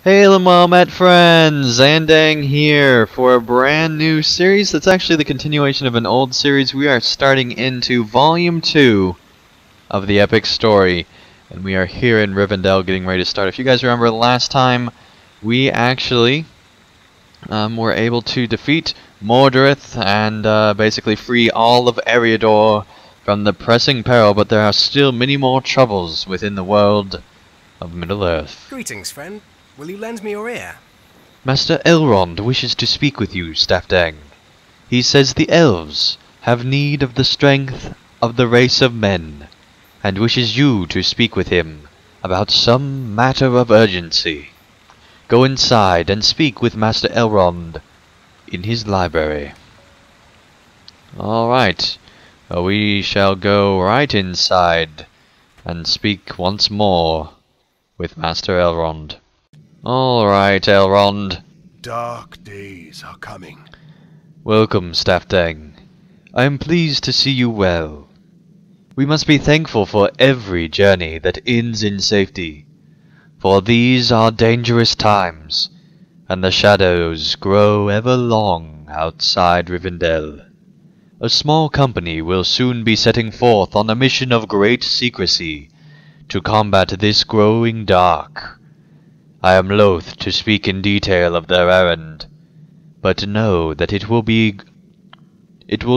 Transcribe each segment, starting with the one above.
Hey Met friends! Stepdang here for a brand new series that's actually the continuation of an old series. We are starting into Volume 2 of the epic story, and we are here in Rivendell getting ready to start. If you guys remember last time, we actually were able to defeat Mordorith and basically free all of Eriador from the pressing peril, but there are still many more troubles within the world of Middle-earth. Greetings, friend. Will you lend me your ear? Master Elrond wishes to speak with you, Stepdang. He says the Elves have need of the strength of the race of men, and wishes you to speak with him about some matter of urgency. Go inside and speak with Master Elrond in his library. Alright, well, we shall go right inside and speak once more with Master Elrond. Alright, Elrond. Dark days are coming. Welcome, Stepdang. I am pleased to see you well. We must be thankful for every journey that ends in safety, for these are dangerous times, and the shadows grow ever long outside Rivendell. A small company will soon be setting forth on a mission of great secrecy to combat this growing dark. I am loath to speak in detail of their errand, but know that it will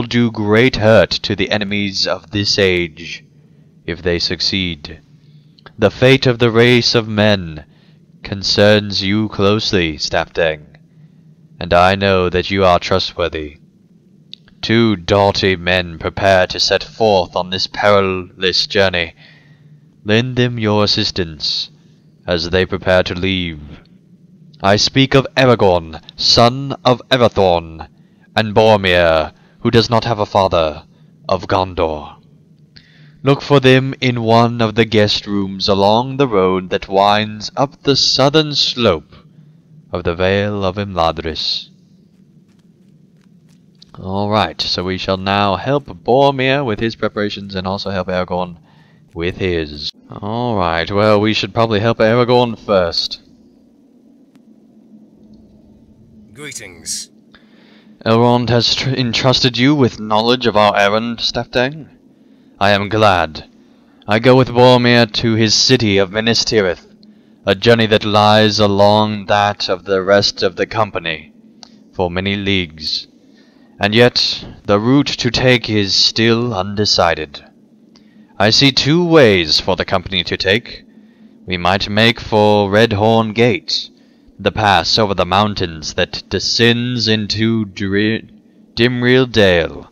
do great hurt to the enemies of this age if they succeed. The fate of the race of men concerns you closely, Stepdang, and I know that you are trustworthy. 2 doughty men prepare to set forth on this perilous journey. Lend them your assistance as they prepare to leave. I speak of Aragorn, son of Arathorn, and Bormia, who does not have a father, of Gondor. Look for them in one of the guest rooms along the road that winds up the southern slope of the Vale of Imladris. Alright, so we shall now help Bormia with his preparations and also help Aragorn with his. Alright, well, we should probably help Aragorn first. Greetings. Elrond has entrusted you with knowledge of our errand, Stepdang. I am glad. I go with Boromir to his city of Minas Tirith, a journey that lies along that of the rest of the company, for many leagues. And yet, the route to take is still undecided. I see 2 ways for the company to take. We might make for Redhorn Gate, the pass over the mountains that descends into Dimril Dale,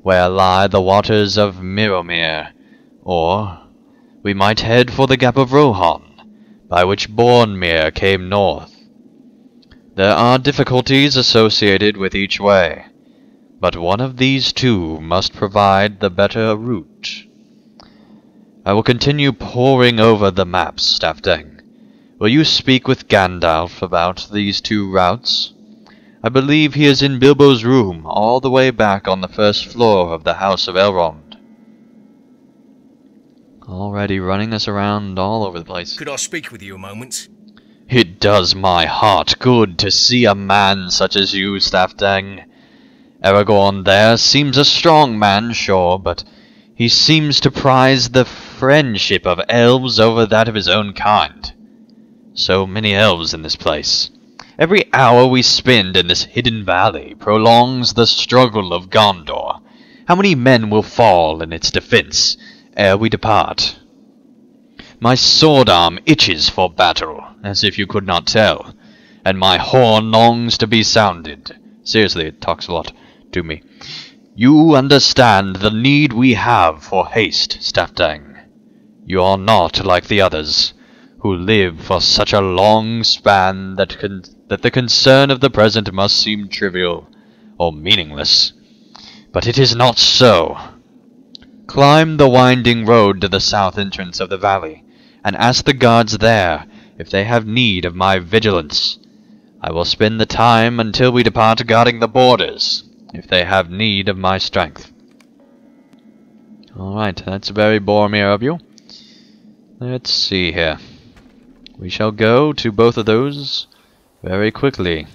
where lie the waters of Miromir, or we might head for the Gap of Rohan, by which Bormir came north. There are difficulties associated with each way, but one of these 2 must provide the better route. I will continue poring over the maps, Stepdang. Will you speak with Gandalf about these 2 routes? I believe he is in Bilbo's room, all the way back on the 1st floor of the House of Elrond. Already running us around all over the place. Could I speak with you a moment? It does my heart good to see a man such as you, Stepdang. Aragorn there seems a strong man, sure, but he seems to prize the friendship of elves over that of his own kind. So many elves in this place. Every hour we spend in this hidden valley prolongs the struggle of Gondor. How many men will fall in its defense ere we depart? My sword arm itches for battle, as if you could not tell, and my horn longs to be sounded. Seriously, it talks a lot to me. You understand the need we have for haste, Stepdang. You are not like the others, who live for such a long span that the concern of the present must seem trivial or meaningless. But it is not so. Climb the winding road to the south entrance of the valley, and ask the guards there if they have need of my vigilance. I will spend the time until we depart guarding the borders, if they have need of my strength. Alright, that's very Boromir of you. Let's see here. we shall go to both of those very quickly.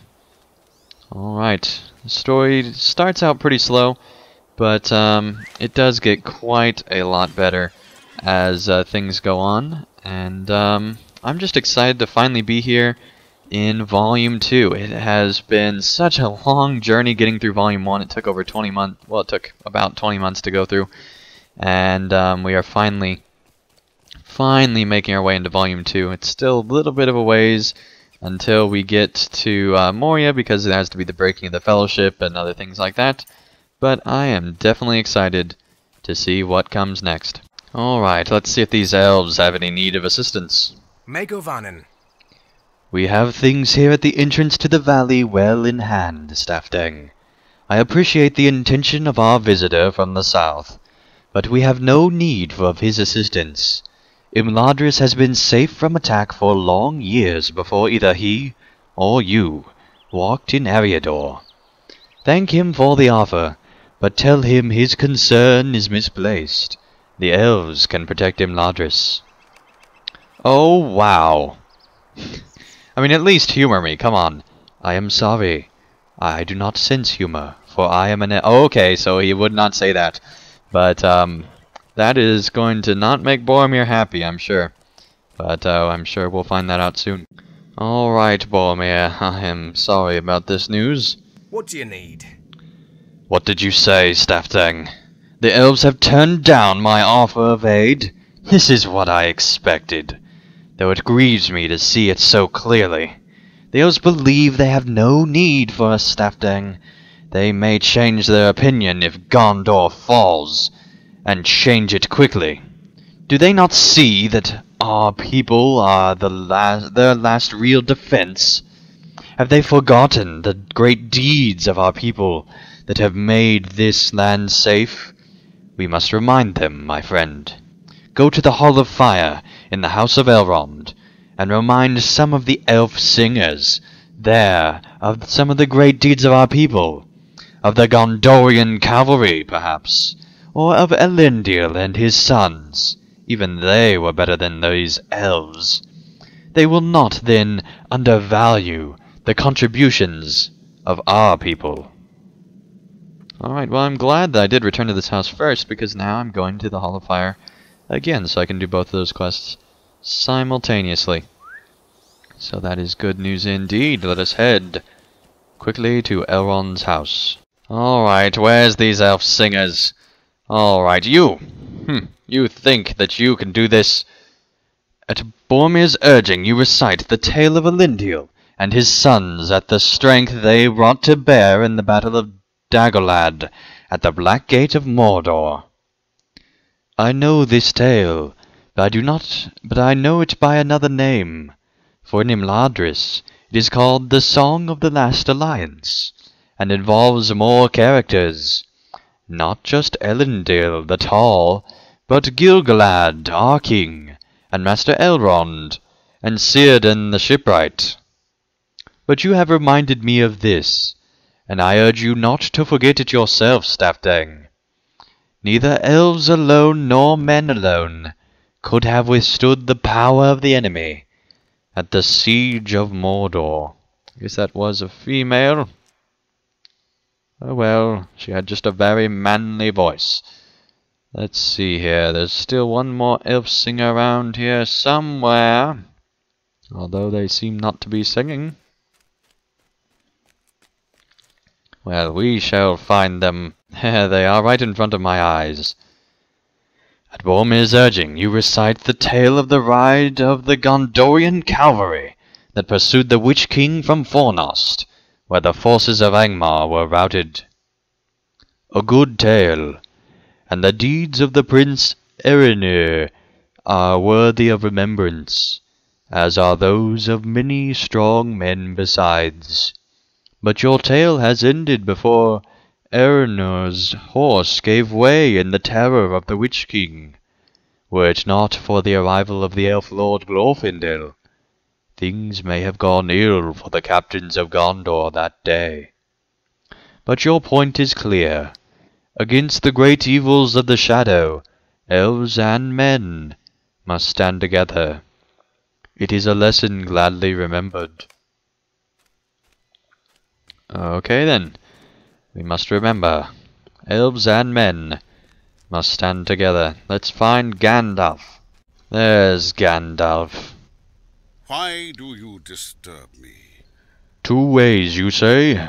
Alright, the story starts out pretty slow, but it does get quite a lot better as things go on, and I'm just excited to finally be here in Volume 2. It has been such a long journey getting through Volume 1. It took over 20 months, well, it took about 20 months to go through, and we are finally making our way into Volume 2. It's still a little bit of a ways until we get to Moria, because it has to be the breaking of the Fellowship and other things like that. But I am definitely excited to see what comes next. Alright, let's see if these elves have any need of assistance. Megovanen. We have things here at the entrance to the valley well in hand, Stepdang. I appreciate the intention of our visitor from the south, but we have no need of his assistance. Imladris has been safe from attack for long years before either he or you walked in Eriador. Thank him for the offer, but tell him his concern is misplaced. The elves can protect Imladris. Oh, wow. I mean, at least humor me, come on. I am sorry. I do not sense humor, for I am an oh, okay, so he would not say that. But, that is going to not make Boromir happy, I'm sure. But I'm sure we'll find that out soon. Alright, Boromir, I am sorry about this news. What do you need? What did you say, Stepdang? The elves have turned down my offer of aid? This is what I expected, though it grieves me to see it so clearly. The elves believe they have no need for us, Stepdang. They may change their opinion if Gondor falls, and change it quickly. Do they not see that our people are their last real defense? Have they forgotten the great deeds of our people that have made this land safe? We must remind them, my friend. Go to the Hall of Fire in the House of Elrond, and remind some of the elf singers there of some of the great deeds of our people, of the Gondorian cavalry, perhaps, or of Elendil and his sons. Even they were better than these elves. They will not then undervalue the contributions of our people. Alright, well, I'm glad that I did return to this house first, because now I'm going to the Hall of Fire again, so I can do both of those quests simultaneously. So that is good news indeed. Let us head quickly to Elrond's house. Alright, where's these elf singers? Alright, you! You think that you can do this? At Bormir's urging, you recite the tale of Elendil and his sons at the strength they brought to bear in the battle of Dagorlad at the Black Gate of Mordor. I know this tale, but I know it by another name. For in Imladris, it is called the Song of the Last Alliance, and involves more characters. Not just Elendil the Tall, but Gil-galad, our king, and Master Elrond, and Círdan the Shipwright. But you have reminded me of this, and I urge you not to forget it yourself, Stepdang. Neither elves alone nor men alone could have withstood the power of the enemy at the siege of Mordor. I guess that was a female. Oh well, she had just a very manly voice. Let's see here, there's still one more elf singer around here somewhere, although they seem not to be singing. Well, we shall find them. There they are, right in front of my eyes. At Bormir's urging, you recite the tale of the ride of the Gondorian cavalry that pursued the Witch King from Fornost, where the forces of Angmar were routed. A good tale, and the deeds of the Prince Erenir are worthy of remembrance, as are those of many strong men besides. But your tale has ended before Erenor's horse gave way in the terror of the Witch King. Were it not for the arrival of the elf lord Glorfindel, things may have gone ill for the captains of Gondor that day. But your point is clear. Against the great evils of the shadow, elves and men must stand together. It is a lesson gladly remembered. Okay then. We must remember. Elves and men must stand together. Let's find Gandalf. There's Gandalf. Why do you disturb me? 2 ways, you say?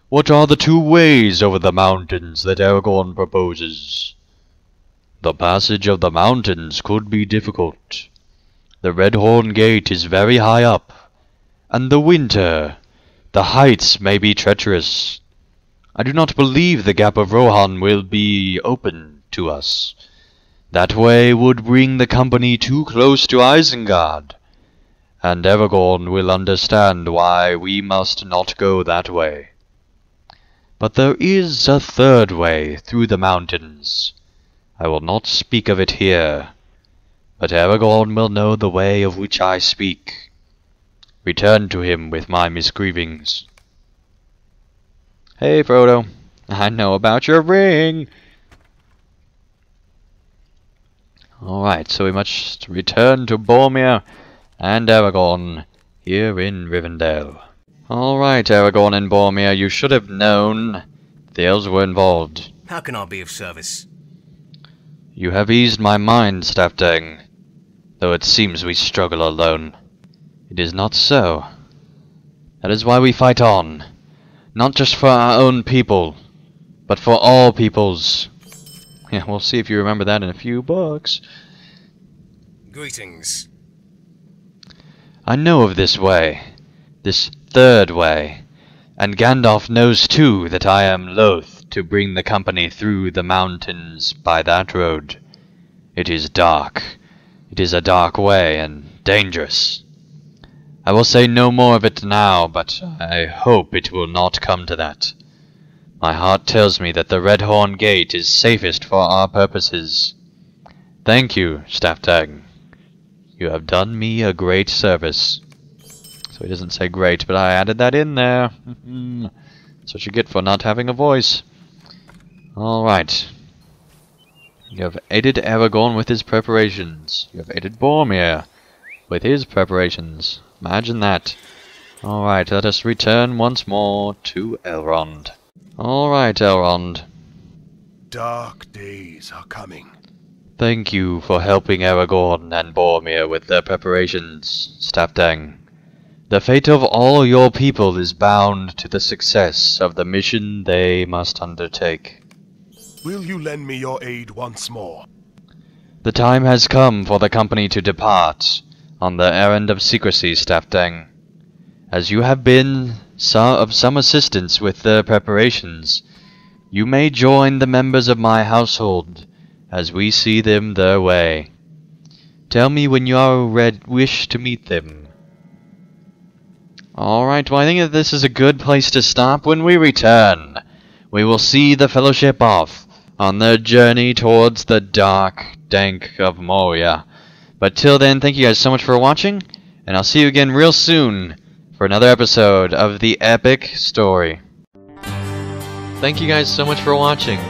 What are the 2 ways over the mountains that Aragorn proposes? The passage of the mountains could be difficult. The Redhorn Gate is very high up, and the winter, the heights may be treacherous. I do not believe the Gap of Rohan will be open to us. That way would bring the company too close to Isengard, and Aragorn will understand why we must not go that way. But there is a 3rd way through the mountains. I will not speak of it here, but Aragorn will know the way of which I speak. Return to him with my misgrievings. Hey, Frodo. I know about your ring! Alright, so we must return to Bormia and Aragorn here in Rivendell. Alright, Aragorn and Bormia, you should have known the elves were involved. How can I be of service? You have eased my mind, Stepdang, though it seems we struggle alone. It is not so. That is why we fight on, not just for our own people, but for all peoples. Yeah, we'll see if you remember that in a few books. Greetings. I know of this way, this 3rd way, and Gandalf knows too that I am loath to bring the company through the mountains by that road. It is dark. It is a dark way and dangerous. I will say no more of it now, but I hope it will not come to that. My heart tells me that the Redhorn Gate is safest for our purposes. Thank you, Stepdang. You have done me a great service. So he doesn't say great, but I added that in there. That's what you get for not having a voice. Alright. You have aided Aragorn with his preparations. You have aided Boromir with his preparations. Imagine that. Alright, let us return once more to Elrond. Alright, Elrond. Dark days are coming. Thank you for helping Aragorn and Boromir with their preparations, Stepdang. The fate of all your people is bound to the success of the mission they must undertake. Will you lend me your aid once more? The time has come for the company to depart on the errand of secrecy, Stepdang. As you have been of some assistance with the preparations, you may join the members of my household as we see them their way. Tell me when you wish to meet them. Alright, well I think that this is a good place to stop. When we return, we will see the Fellowship off on their journey towards the dark dank of Moria. But till then, thank you guys so much for watching, and I'll see you again real soon for another episode of the epic story. Thank you guys so much for watching.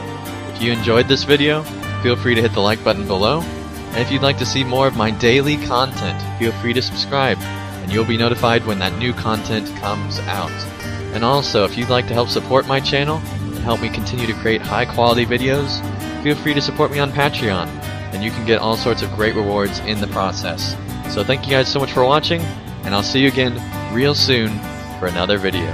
If you enjoyed this video, feel free to hit the like button below, and if you'd like to see more of my daily content, feel free to subscribe, and you'll be notified when that new content comes out. And also, if you'd like to help support my channel and help me continue to create high quality videos, feel free to support me on Patreon, and you can get all sorts of great rewards in the process. So thank you guys so much for watching, and I'll see you again real soon for another video.